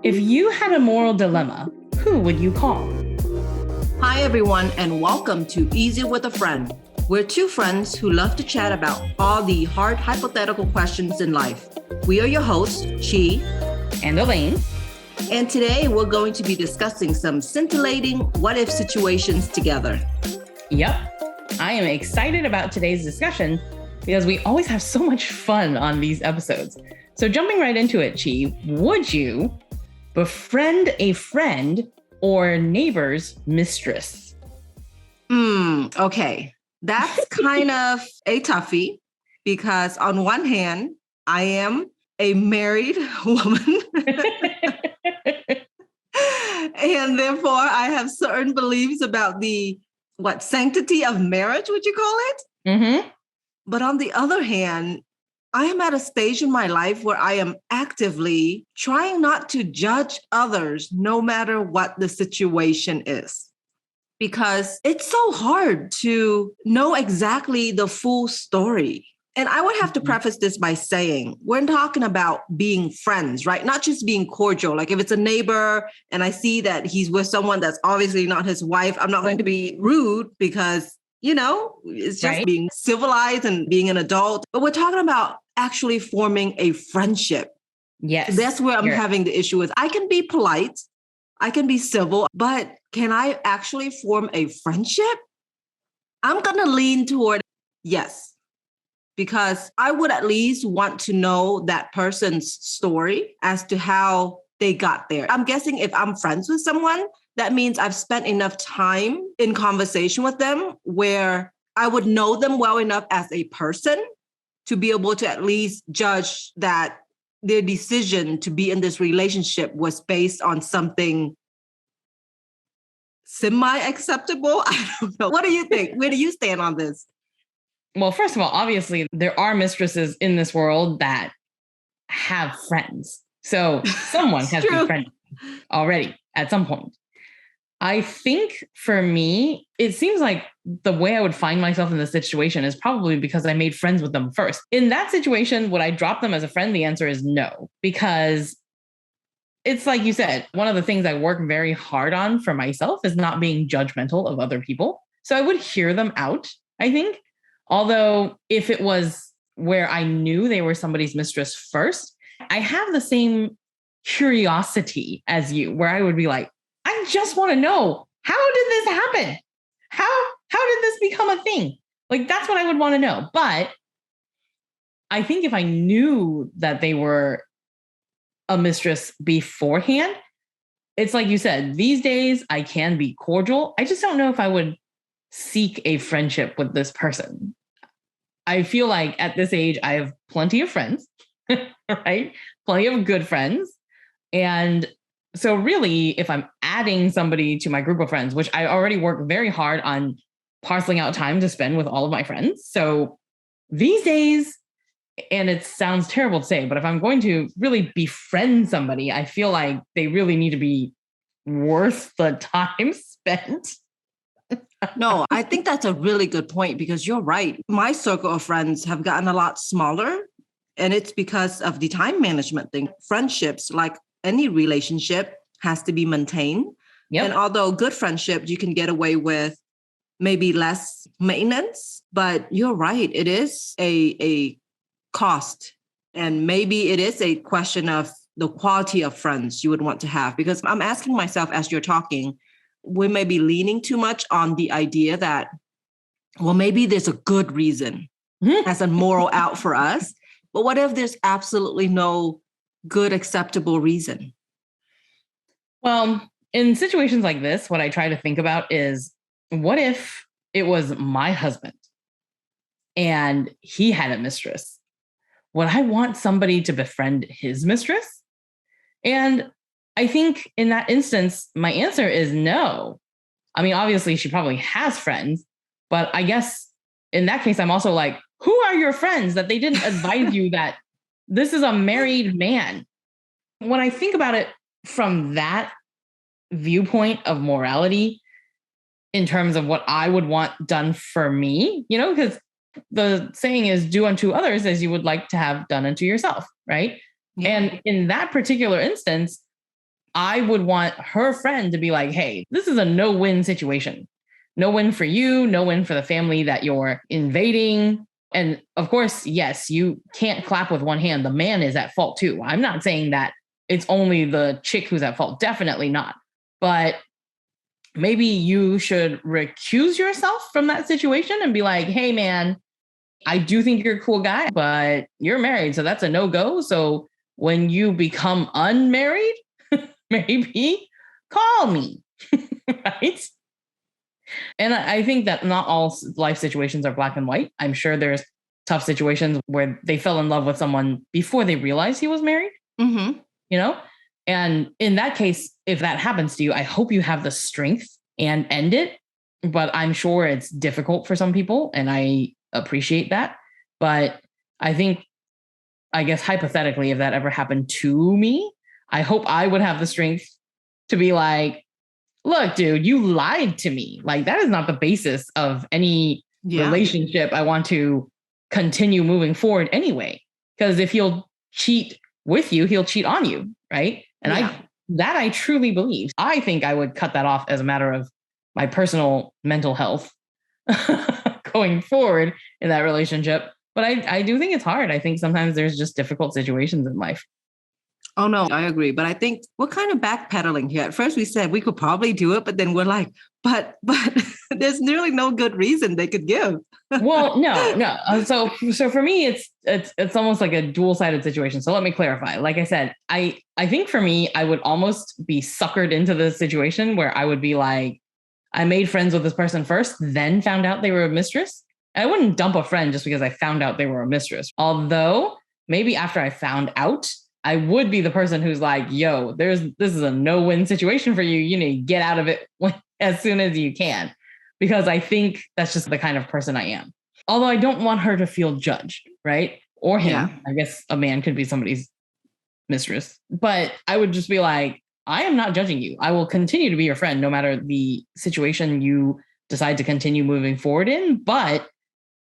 If you had a moral dilemma, who would you call? Hi, everyone, and welcome to Easy with a Friend. We're two friends who love to chat about all the hard hypothetical questions in life. We are your hosts, Chi And Elaine. And today we're going to be discussing some scintillating what-if situations together. Yep. I am excited about today's discussion because we always have so much fun on these episodes. So jumping right into it, Chi, would you befriend a friend or neighbor's mistress? Okay. That's kind of a toughie because on one hand, I am a married woman. And therefore, I have certain beliefs about the sanctity of marriage, would you call it? Mm-hmm. But on the other hand, I am at a stage in my life where I am actively trying not to judge others, no matter what the situation is. Because it's so hard to know exactly the full story. And I would have to preface this by saying, we're talking about being friends, right? Not just being cordial. Like if it's a neighbor and I see that he's with someone that's obviously not his wife, I'm not going to be rude because, it's just being civilized and being an adult. But we're talking about actually forming a friendship. Yes. That's where I'm having the issue with. I can be polite, I can be civil, but can I actually form a friendship? I'm going to lean toward yes. Because I would at least want to know that person's story as to how they got there. I'm guessing if I'm friends with someone, that means I've spent enough time in conversation with them where I would know them well enough as a person to be able to at least judge that their decision to be in this relationship was based on something semi-acceptable. I don't know. What do you think? Where do you stand on this? Well, first of all, obviously, there are mistresses in this world that have friends. So someone has befriended already at some point. I think for me, it seems like the way I would find myself in this situation is probably because I made friends with them first. In that situation, would I drop them as a friend? The answer is no, because it's like you said, one of the things I work very hard on for myself is not being judgmental of other people. So I would hear them out, I think. Although if it was where I knew they were somebody's mistress first, I have the same curiosity as you, where I would be like, I just want to know, how did this happen? How did this become a thing? Like, that's what I would want to know. But I think if I knew that they were a mistress beforehand, it's like you said, these days I can be cordial. I just don't know if I would seek a friendship with this person. I feel like at this age, I have plenty of friends, right? Plenty of good friends. And so really, if I'm adding somebody to my group of friends, which I already work very hard on parceling out time to spend with all of my friends. So these days, and it sounds terrible to say, but if I'm going to really befriend somebody, I feel like they really need to be worth the time spent. No, I think that's a really good point because you're right. My circle of friends have gotten a lot smaller, and it's because of the time management thing. Friendships, like any relationship, has to be maintained. Yep. And although good friendships, you can get away with maybe less maintenance, but you're right. It is a cost. And maybe it is a question of the quality of friends you would want to have, because I'm asking myself as you're talking, we may be leaning too much on the idea that, well, maybe there's a good reason as a moral out for us. But what if there's absolutely no good, acceptable reason? Well, in situations like this, what I try to think about is, what if it was my husband and he had a mistress? Would I want somebody to befriend his mistress? And I think in that instance, my answer is no. I mean, obviously, she probably has friends, but I guess in that case, I'm also like, who are your friends that they didn't advise you that this is a married man? When I think about it from that viewpoint of morality, in terms of what I would want done for me, because the saying is do unto others as you would like to have done unto yourself, right? Yeah. And in that particular instance, I would want her friend to be like, hey, this is a no-win situation. No win for you, no win for the family that you're invading. And of course, yes, you can't clap with one hand. The man is at fault too. I'm not saying that it's only the chick who's at fault. Definitely not. But maybe you should recuse yourself from that situation and be like, hey, man, I do think you're a cool guy, but you're married. So that's a no-go. So when you become unmarried, maybe call me, right? And I think that not all life situations are black and white. I'm sure there's tough situations where they fell in love with someone before they realized he was married, you know? And in that case, if that happens to you, I hope you have the strength and end it. But I'm sure it's difficult for some people, and I appreciate that. But I think, I guess hypothetically, if that ever happened to me, I hope I would have the strength to be like, look, dude, you lied to me. Like, that is not the basis of any relationship I want to continue moving forward anyway. Because if he'll cheat with you, he'll cheat on you, right? And I truly believe. I think I would cut that off as a matter of my personal mental health going forward in that relationship. But I do think it's hard. I think sometimes there's just difficult situations in life. Oh, no, I agree. But I think we're kind of backpedaling here. At first we said we could probably do it, but then we're like, but there's nearly no good reason they could give. Well, no. So for me, it's almost like a dual-sided situation. So let me clarify. Like I said, I think for me, I would almost be suckered into the situation where I would be like, I made friends with this person first, then found out they were a mistress. I wouldn't dump a friend just because I found out they were a mistress. Although maybe after I found out, I would be the person who's like, yo, this is a no-win situation for you. You need to get out of it as soon as you can, because I think that's just the kind of person I am. Although I don't want her to feel judged, right? Or him. Yeah. I guess a man could be somebody's mistress. But I would just be like, I am not judging you. I will continue to be your friend no matter the situation you decide to continue moving forward in. But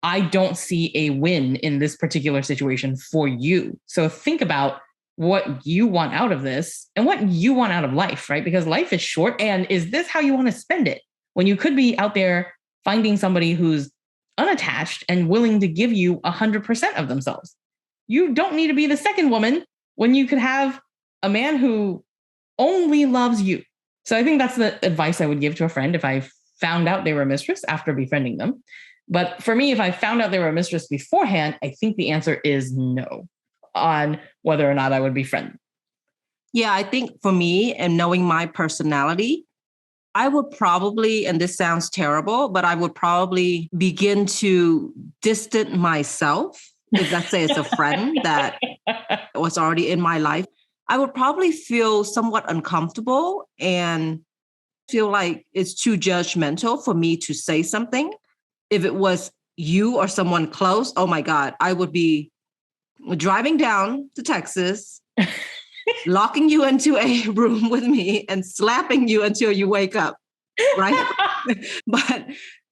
I don't see a win in this particular situation for you. So think about what you want out of this and what you want out of life, right? Because life is short. And is this how you want to spend it? When you could be out there finding somebody who's unattached and willing to give you 100% of themselves. You don't need to be the second woman when you could have a man who only loves you. So I think that's the advice I would give to a friend if I found out they were a mistress after befriending them. But for me, if I found out they were a mistress beforehand, I think the answer is no on whether or not I would befriend them. Yeah, I think for me, and knowing my personality, I would probably, and this sounds terrible, but I would probably begin to distance myself. If let's say it's a friend that was already in my life, I would probably feel somewhat uncomfortable and feel like it's too judgmental for me to say something. If it was you or someone close, oh my God, I would be driving down to Texas, locking you into a room with me and slapping you until you wake up, right? But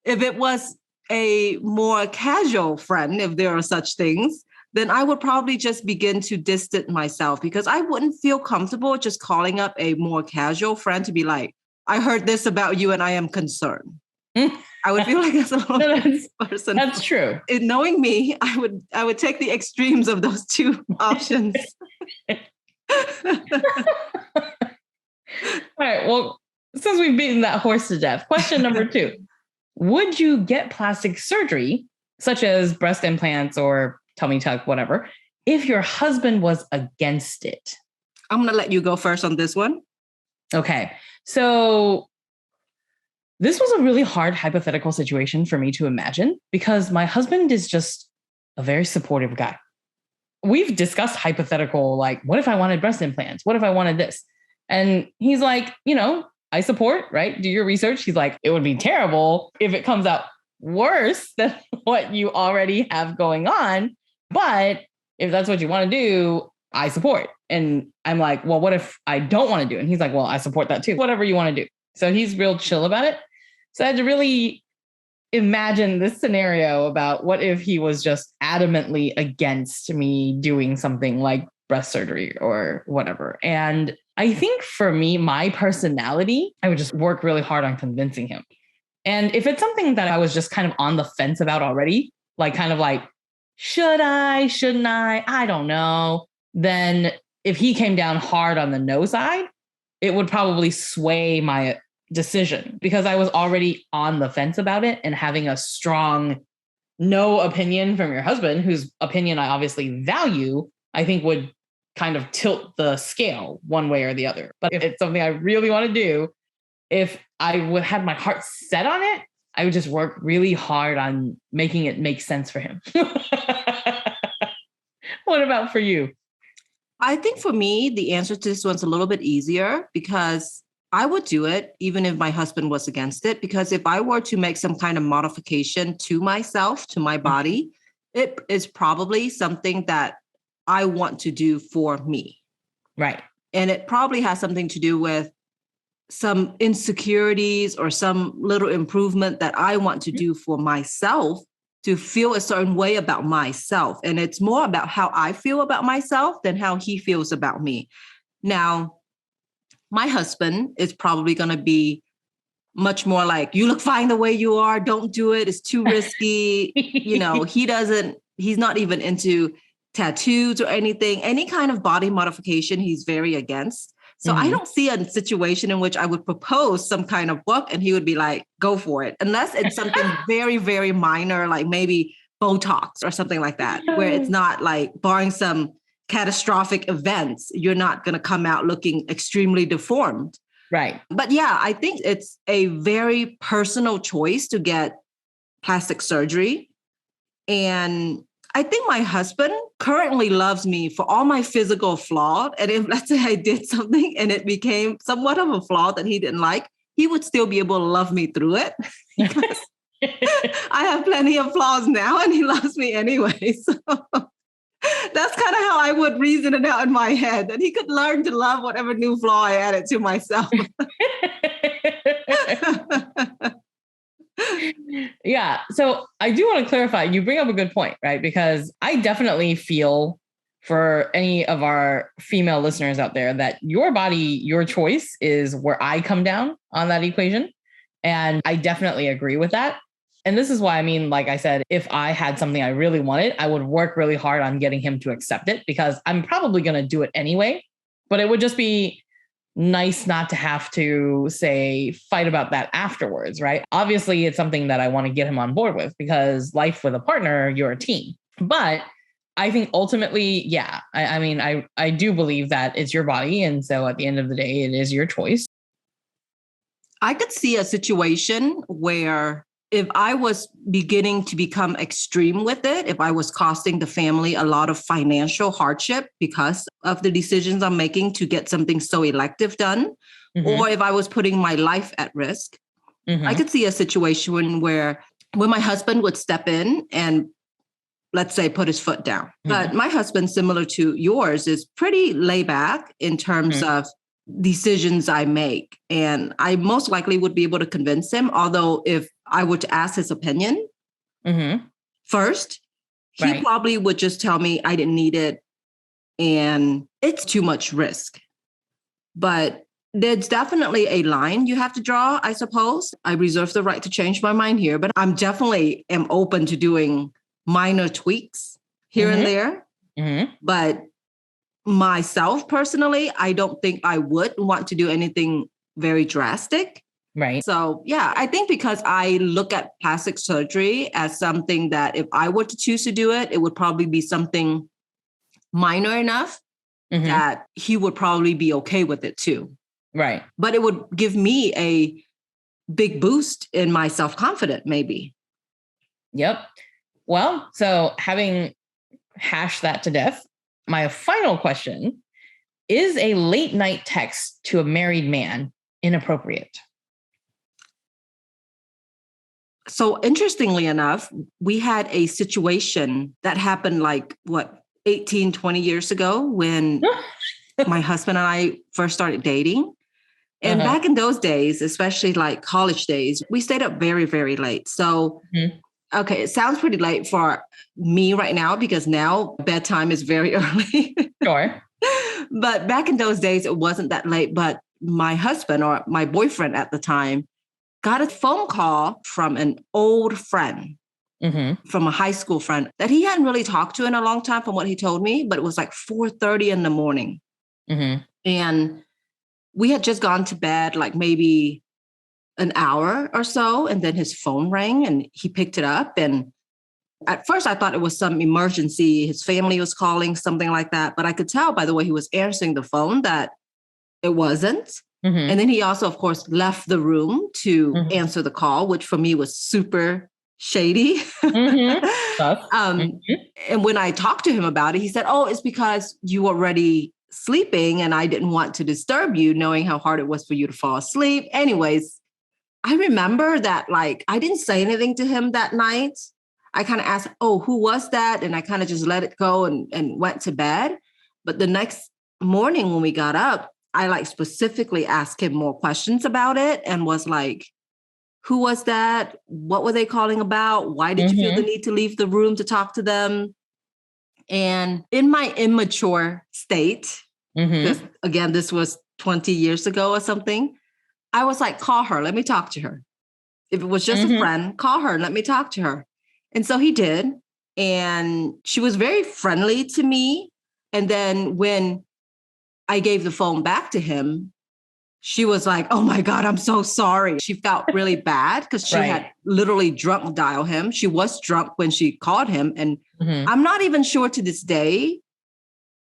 if it was a more casual friend, if there are such things, then I would probably just begin to distance myself because I wouldn't feel comfortable just calling up a more casual friend to be like, I heard this about you and I am concerned. I would feel like that's a little person. That's true. In knowing me, I would take the extremes of those two options. All right. Well, since we've beaten that horse to death, question number 2. Would you get plastic surgery, such as breast implants or tummy tuck, whatever, if your husband was against it? I'm going to let you go first on this one. Okay. So this was a really hard hypothetical situation for me to imagine because my husband is just a very supportive guy. We've discussed hypothetical, like, what if I wanted breast implants? What if I wanted this? And he's like, I support, right? Do your research. He's like, it would be terrible if it comes out worse than what you already have going on. But if that's what you want to do, I support. And I'm like, well, what if I don't want to do it? And he's like, well, I support that too. Whatever you want to do. So he's real chill about it. So I had to really imagine this scenario about what if he was just adamantly against me doing something like breast surgery or whatever. And I think for me, my personality, I would just work really hard on convincing him. And if it's something that I was just kind of on the fence about already, like kind of like, should I, shouldn't I don't know. Then if he came down hard on the no side, it would probably sway my decision because I was already on the fence about it, and having a strong no opinion from your husband, whose opinion I obviously value, I think would kind of tilt the scale one way or the other. But if it's something I really want to do, if I would have my heart set on it, I would just work really hard on making it make sense for him. What about for you? I think for me, the answer to this one's a little bit easier because I would do it even if my husband was against it. Because if I were to make some kind of modification to myself, to my body, it is probably something that I want to do for me. Right. And it probably has something to do with some insecurities or some little improvement that I want to do for myself to feel a certain way about myself. And it's more about how I feel about myself than how he feels about me. Now, my husband is probably going to be much more like, you look fine the way you are. Don't do it. It's too risky. He's not even into tattoos or anything. Any kind of body modification, he's very against. So I don't see a situation in which I would propose some kind of book and he would be like, go for it. Unless it's something very, very minor, like maybe Botox or something like that, where it's not like barring some catastrophic events, you're not going to come out looking extremely deformed. Right. But yeah, I think it's a very personal choice to get plastic surgery. And I think my husband currently loves me for all my physical flaw. And if, let's say, I did something and it became somewhat of a flaw that he didn't like, he would still be able to love me through it. Because I have plenty of flaws now and he loves me anyway. So that's kind of how I would reason it out in my head, that he could learn to love whatever new flaw I added to myself. Yeah. So I do want to clarify, you bring up a good point, right? Because I definitely feel for any of our female listeners out there that your body, your choice is where I come down on that equation. And I definitely agree with that. And this is why, I mean, like I said, if I had something I really wanted, I would work really hard on getting him to accept it because I'm probably going to do it anyway. But it would just be nice not to have to, say, fight about that afterwards, right? Obviously, it's something that I want to get him on board with because life with a partner, you're a team. But I think ultimately, yeah, I mean, I do believe that it's your body. And so at the end of the day, it is your choice. I could see a situation where if I was beginning to become extreme with it, if I was costing the family a lot of financial hardship because of the decisions I'm making to get something so elective done, or if I was putting my life at risk, I could see a situation where my husband would step in and, let's say, put his foot down. But my husband, similar to yours, is pretty laid back in terms of decisions I make. And I most likely would be able to convince him. Although if I were to ask his opinion first, he probably would just tell me I didn't need it and it's too much risk. But there's definitely a line you have to draw, I suppose. I reserve the right to change my mind here, but I'm definitely am open to doing minor tweaks here and there. But myself personally, I don't think I would want to do anything very drastic. Right. So yeah, I think because I look at plastic surgery as something that if I were to choose to do it, it would probably be something minor enough that he would probably be okay with it too. Right. But it would give me a big boost in my self-confidence, maybe. Yep. Well, so having hashed that to death, my final question, is a late night text to a married man inappropriate? So interestingly enough, we had a situation that happened 18, 20 years ago when my husband and I first started dating. And back in those days, especially like college days, we stayed up very, very late. So, okay, it sounds pretty late for me right now because now bedtime is very early. Sure. But back in those days, it wasn't that late. But my husband or my boyfriend at the time got a phone call from an old friend, from a high school friend that he hadn't really talked to in a long time from what he told me, but it was like 4:30 in the morning. And we had just gone to bed like maybe an hour or so. And then his phone rang and he picked it up. And at first I thought it was some emergency. His family was calling, something like that. But I could tell by the way he was answering the phone that it wasn't. And then he also, of course, left the room to answer the call, which for me was super shady. And when I talked to him about it, he said, oh, it's because you were already sleeping and I didn't want to disturb you, knowing how hard it was for you to fall asleep. Anyways, I remember that like I didn't say anything to him that night. I kind of asked, oh, who was that? And I kind of just let it go and went to bed. But the next morning when we got up, I like specifically asked him more questions about it and was like, who was that? What were they calling about? Why did you feel the need to leave the room to talk to them? And in my immature state, because again, this was 20 years ago or something, I was like, call her, let me talk to her. If it was just a friend, call her and let me talk to her. And so he did. And she was very friendly to me. And then when I gave the phone back to him, she was like, oh my God, I'm so sorry. She felt really bad because she had literally drunk dial him. She was drunk when she called him. And I'm not even sure to this day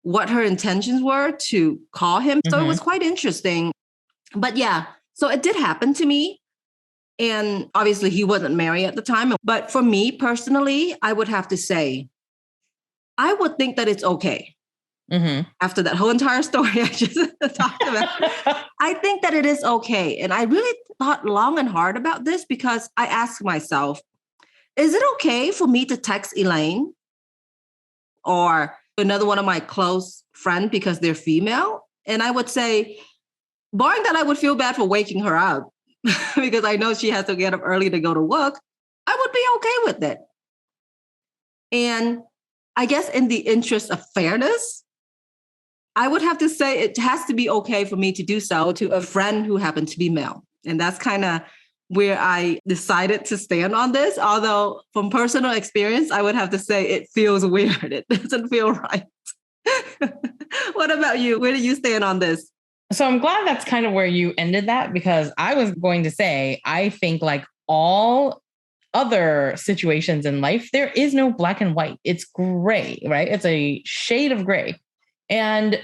what her intentions were to call him. So it was quite interesting. But yeah, so it did happen to me. And obviously he wasn't married at the time. But for me personally, I would have to say, I would think that it's okay. After that whole entire story I just talked about, I think that it is okay. And I really thought long and hard about this because I asked myself, is it okay for me to text Elaine or another one of my close friends because they're female? And I would say, barring that I would feel bad for waking her up because I know she has to get up early to go to work, I would be okay with it. And I guess in the interest of fairness, I would have to say it has to be okay for me to do so to a friend who happened to be male. And that's kind of where I decided to stand on this. Although from personal experience, I would have to say it feels weird. It doesn't feel right. What about you? Where do you stand on this? So I'm glad that's kind of where you ended that, because I was going to say, I think like all other situations in life, there is no black and white. It's gray, right? It's a shade of gray. And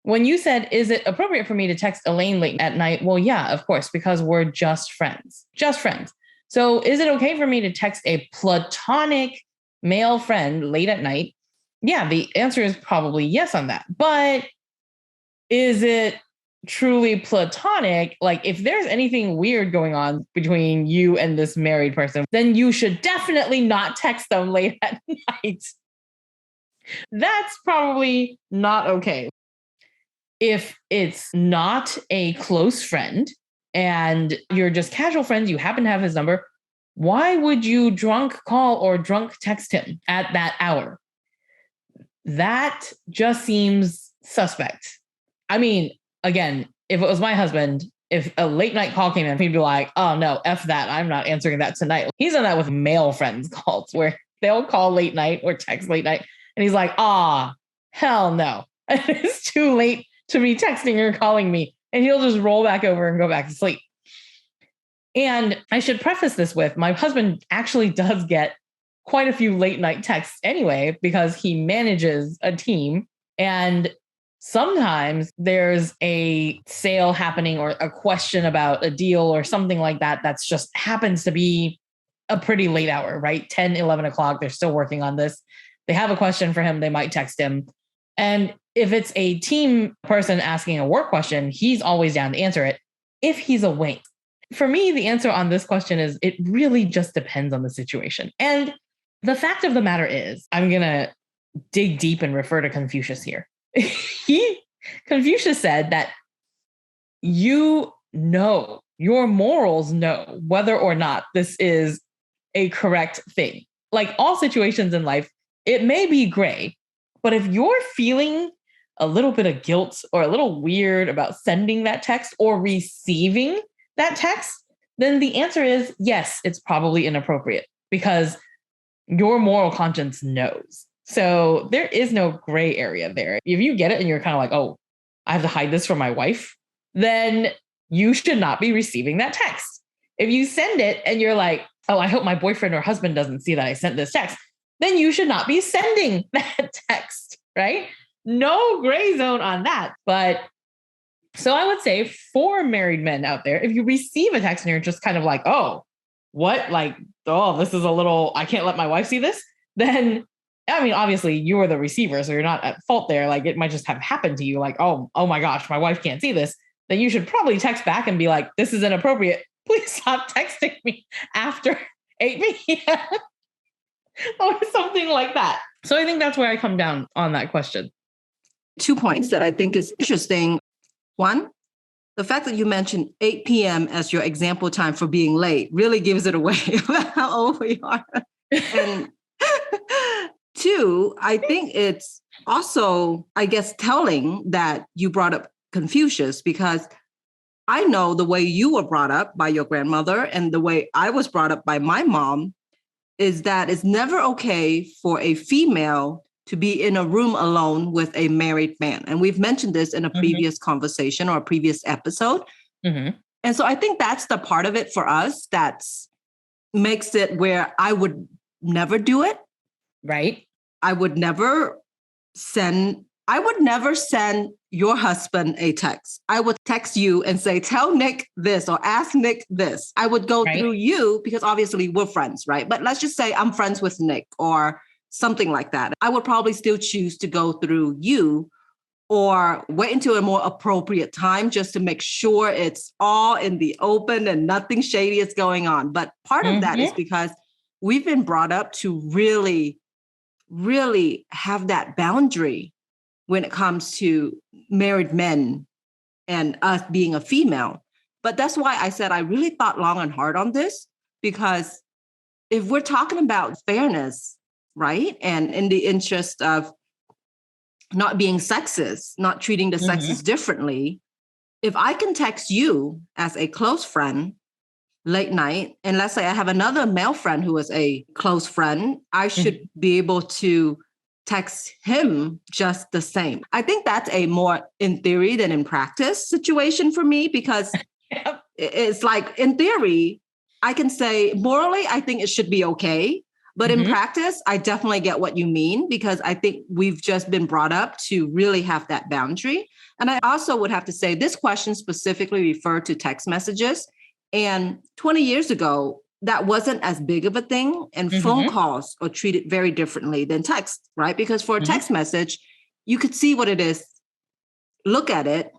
when you said, is it appropriate for me to text Elaine late at night? Well, yeah, of course, because we're just friends. So is it okay for me to text a platonic male friend late at night? Yeah, the answer is probably yes on that. But is it truly platonic? Like if there's anything weird going on between you and this married person, then you should definitely not text them late at night. That's probably not okay. If it's not a close friend and you're just casual friends, you happen to have his number, why would you drunk call or drunk text him at that hour? That just seems suspect. I mean, again, if it was my husband, if a late night call came in, he'd be like, oh no, F that. I'm not answering that tonight. He's done that with male friends calls where they'll call late night or text late night. And he's like, hell no. It's too late to be texting or calling me. And he'll just roll back over and go back to sleep. And I should preface this with, my husband actually does get quite a few late night texts anyway, because he manages a team. And sometimes there's a sale happening or a question about a deal or something like that. That's just happens to be a pretty late hour, right? 10, 11 o'clock. They're still working on this. They have a question for him. They might text him. And if it's a team person asking a work question, he's always down to answer it if he's awake. For me, the answer on this question is it really just depends on the situation. And the fact of the matter is, I'm going to dig deep and refer to Confucius here. Confucius said that you know, your morals know whether or not this is a correct thing. Like all situations in life, it may be gray, but if you're feeling a little bit of guilt or a little weird about sending that text or receiving that text, then the answer is yes, it's probably inappropriate because your moral conscience knows. So there is no gray area there. If you get it and you're kind of like, oh, I have to hide this from my wife, then you should not be receiving that text. If you send it and you're like, oh, I hope my boyfriend or husband doesn't see that I sent this text, then you should not be sending that text, right? No gray zone on that. But so I would say for married men out there, if you receive a text and you're just kind of like, oh, what? Like, oh, this is a little, I can't let my wife see this. Then, I mean, obviously you are the receiver, so you're not at fault there. Like it might just have happened to you. Like, oh my gosh, my wife can't see this. Then you should probably text back and be like, this is inappropriate. Please stop texting me after 8 p.m. or something like that. So I think that's where I come down on that question. 2 points that I think is interesting. One, the fact that you mentioned 8 p.m. as your example time for being late really gives it away about how old we are. And two, I think it's also, I guess, telling that you brought up Confucius, because I know the way you were brought up by your grandmother and the way I was brought up by my mom is that it's never okay for a female to be in a room alone with a married man. And we've mentioned this in a previous conversation or a previous episode. And so I think that's the part of it for us that makes it where I would never do it. Right. I would never send your husband a text. I would text you and say, tell Nick this or ask Nick this. I would go through you because obviously we're friends, right? But let's just say I'm friends with Nick or something like that. I would probably still choose to go through you or wait until a more appropriate time just to make sure it's all in the open and nothing shady is going on. But part of that is because we've been brought up to really, really have that boundary when it comes to married men and us being a female. But that's why I said I really thought long and hard on this, because if we're talking about fairness, right, and in the interest of not being sexist, not treating the sexes differently, if I can text you as a close friend late night, and let's say I have another male friend who is a close friend, I should be able to text him just the same. I think that's a more in theory than in practice situation for me, because it's like in theory, I can say morally, I think it should be okay. But in practice, I definitely get what you mean, because I think we've just been brought up to really have that boundary. And I also would have to say this question specifically referred to text messages. And 20 years ago, that wasn't as big of a thing. And phone calls are treated very differently than text, right? Because for a text message, you could see what it is, look at it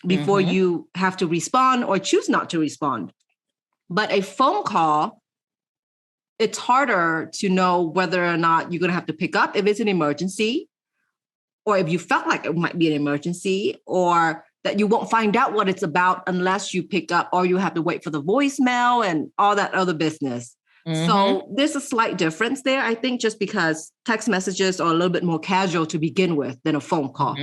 before you have to respond or choose not to respond. But a phone call, it's harder to know whether or not you're going to have to pick up if it's an emergency, or if you felt like it might be an emergency, or that you won't find out what it's about unless you pick up, or you have to wait for the voicemail and all that other business. So there's a slight difference there, I think, just because text messages are a little bit more casual to begin with than a phone call.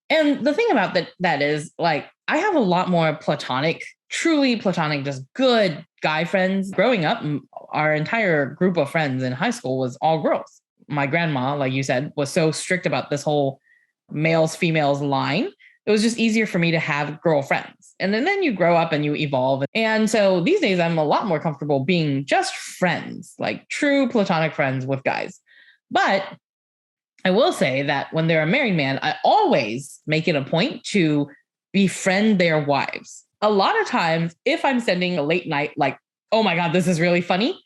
And the thing about that is, like, I have a lot more platonic, truly platonic, just good guy friends. Growing up, our entire group of friends in high school was all girls. My grandma, like you said, was so strict about this whole males, females line. It was just easier for me to have girlfriends. And then you grow up and you evolve. And so these days, I'm a lot more comfortable being just friends, like true platonic friends with guys. But I will say that when they're a married man, I always make it a point to befriend their wives. A lot of times, if I'm sending a late night, like, oh my God, this is really funny,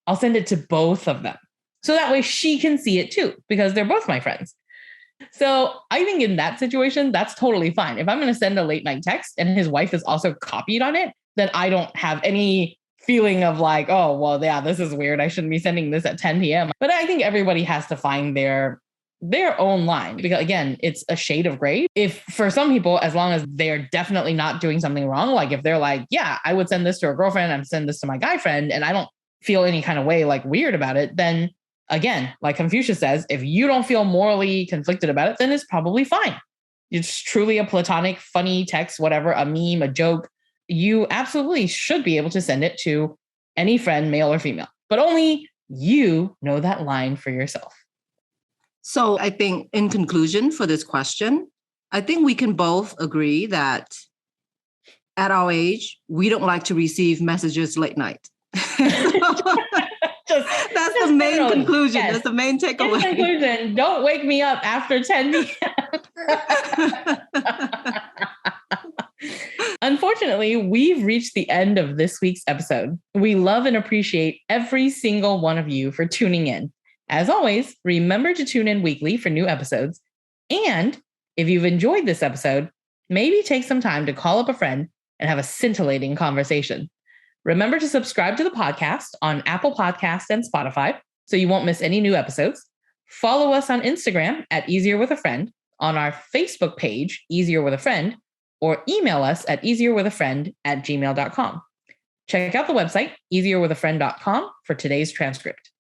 I'll send it to both of them. So that way she can see it too, because they're both my friends. So I think in that situation, that's totally fine. If I'm going to send a late night text and his wife is also copied on it, then I don't have any feeling of like, oh, well, yeah, this is weird. I shouldn't be sending this at 10 p.m. But I think everybody has to find their their own line. Because again, it's a shade of gray. If for some people, as long as they're definitely not doing something wrong, like if they're like, yeah, I would send this to a girlfriend, I'm send this to my guy friend, and I don't feel any kind of way like weird about it, then again, like Confucius says, if you don't feel morally conflicted about it, then it's probably fine. It's truly a platonic, funny text, whatever, a meme, a joke. You absolutely should be able to send it to any friend, male or female, but only you know that line for yourself. So I think in conclusion for this question, I think we can both agree that at our age, we don't like to receive messages late night. That's the main conclusion. Yes. That's the main takeaway. In conclusion, don't wake me up after 10 p.m. Unfortunately, we've reached the end of this week's episode. We love and appreciate every single one of you for tuning in. As always, remember to tune in weekly for new episodes. And if you've enjoyed this episode, maybe take some time to call up a friend and have a scintillating conversation. Remember to subscribe to the podcast on Apple Podcasts and Spotify so you won't miss any new episodes. Follow us on Instagram at Easier With a Friend, on our Facebook page, Easier With a Friend, or email us at easierwithafriend@gmail.com. Check out the website, easierwithafriend.com, for today's transcript.